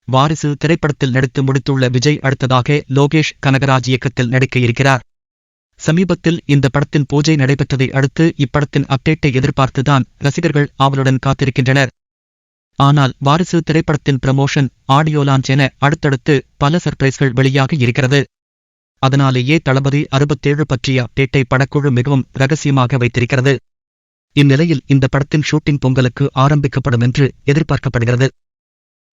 வாரிசு திரைப்படத்தில் நடித்து முடித்துள்ள விஜய் அடுத்ததாக லோகேஷ் கனகராஜ் இயக்கத்தில் நடிக்க இருக்கிறார். சமீபத்தில் இந்த படத்தின் பூஜை நடைபெற்றதை அடுத்து இப்படத்தின் அப்டேட்டை எதிர்பார்த்துதான் ரசிகர்கள் ஆவலுடன் காத்திருக்கின்றனர். ஆனால் வாரிசு திரைப்படத்தின் ப்ரமோஷன், ஆடியோ லான்ச் என அடுத்தடுத்து பல சர்ப்ரைஸ்கள் வெளியாக இருக்கிறது. அதனாலேயே தளபதி 67 பற்றிய அப்டேட்டை படக்குழு மிகவும் ரகசியமாக வைத்திருக்கிறது. இந்நிலையில் இந்த படத்தின் ஷூட்டிங் பொங்கலுக்கு ஆரம்பிக்கப்படும் என்று எதிர்பார்க்கப்படுகிறது.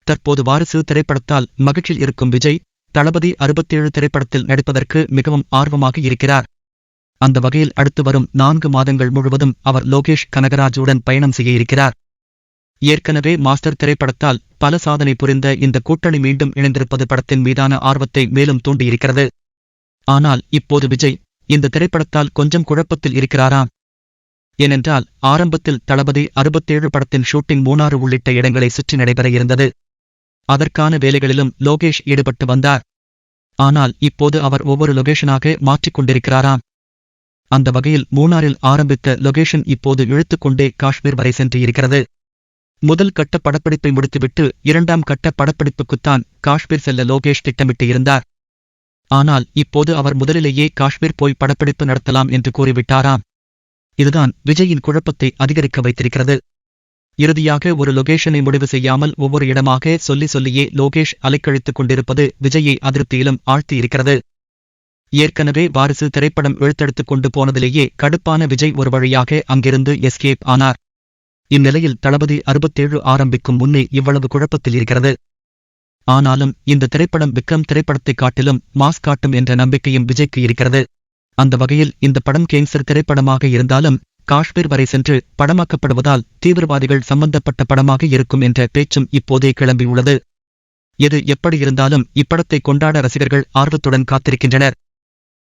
தற்போது வாரிசு திரைப்படத்தால் மகிழ்ச்சியில் இருக்கும் விஜய், தளபதி 67 திரைப்படத்தில் நடிப்பதற்கு மிகவும் ஆர்வமாக இருக்கிறார். அந்த வகையில் அடுத்து வரும் 4 மாதங்கள் முழுவதும் அவர் லோகேஷ் கனகராஜுடன் பயணம் செய்ய இருக்கிறார். ஏற்கனவே மாஸ்டர் திரைப்படத்தால் பல சாதனை புரிந்த இந்த கூட்டணி மீண்டும் இணைந்திருப்பது படத்தின் மீதான ஆர்வத்தை மேலும் தூண்டியிருக்கிறது. ஆனால் இப்போது விஜய் இந்த திரைப்படத்தால் கொஞ்சம் குழப்பத்தில் இருக்கிறாராம். ஏனென்றால் ஆரம்பத்தில் தளபதி 67 படத்தின் ஷூட்டிங் மூணாறு உள்ளிட்ட இடங்களை சுற்றி நடைபெற இருந்தது. அதற்கான வேலைகளிலும் லோகேஷ் ஈடுபட்டு வந்தார். ஆனால் இப்போது அவர் ஒவ்வொரு லொகேஷனாக மாற்றிக்கொண்டிருக்கிறாராம். அந்த வகையில் மூணாறில் ஆரம்பித்த லொகேஷன் இப்போது இழுத்துக்கொண்டே காஷ்மீர் வரை சென்று இருக்கிறது. முதல் கட்ட படப்பிடிப்பை முடித்துவிட்டு 2ஆம் கட்ட படப்பிடிப்புக்குத்தான் காஷ்மீர் செல்ல லோகேஷ் திட்டமிட்டு இருந்தார். ஆனால் இப்போது அவர் முதலிலேயே காஷ்மீர் போய் படப்பிடிப்பு நடத்தலாம் என்று கூறிவிட்டாராம். இதுதான் விஜயின் குழப்பத்தை அதிகரிக்க வைத்திருக்கிறது. இறுதியாக ஒரு லொகேஷனை முடிவு செய்யாமல் ஒவ்வொரு இடமாக சொல்லியே லோகேஷ் அலைக்கழித்துக் கொண்டிருப்பது விஜயை அதிருப்தியிலும் ஆழ்த்தி இருக்கிறது. ஏற்கனவே வாரிசு திரைப்படம் இழுத்தெடுத்துக் கொண்டு போனதிலேயே கடுப்பான விஜய் ஒரு வழியாக அங்கிருந்து எஸ்கேப் ஆனார். இந்நிலையில் தளபதி 67 ஆரம்பிக்கும் முன்னே இவ்வளவு குழப்பத்தில் இருக்கிறது. ஆனாலும் இந்த திரைப்படம் விக்ரம் திரைப்படத்தைக் காட்டிலும் மாஸ் காட்டும் என்ற நம்பிக்கையும் விஜய்க்கு இருக்கிறது. அந்த வகையில் இந்த படம் கேங்ஸ்டர் திரைப்படமாக இருந்தாலும் காஷ்மீர் வரை சென்று படமாக்கப்படுவதால் தீவிரவாதிகள் சம்பந்தப்பட்ட படமாக இருக்கும் என்ற பேச்சும் இப்போதே கிளம்பியுள்ளது. எது எப்படி இருந்தாலும் இப்படத்தை கொண்டாட ரசிகர்கள் ஆர்வத்துடன் காத்திருக்கின்றனர்.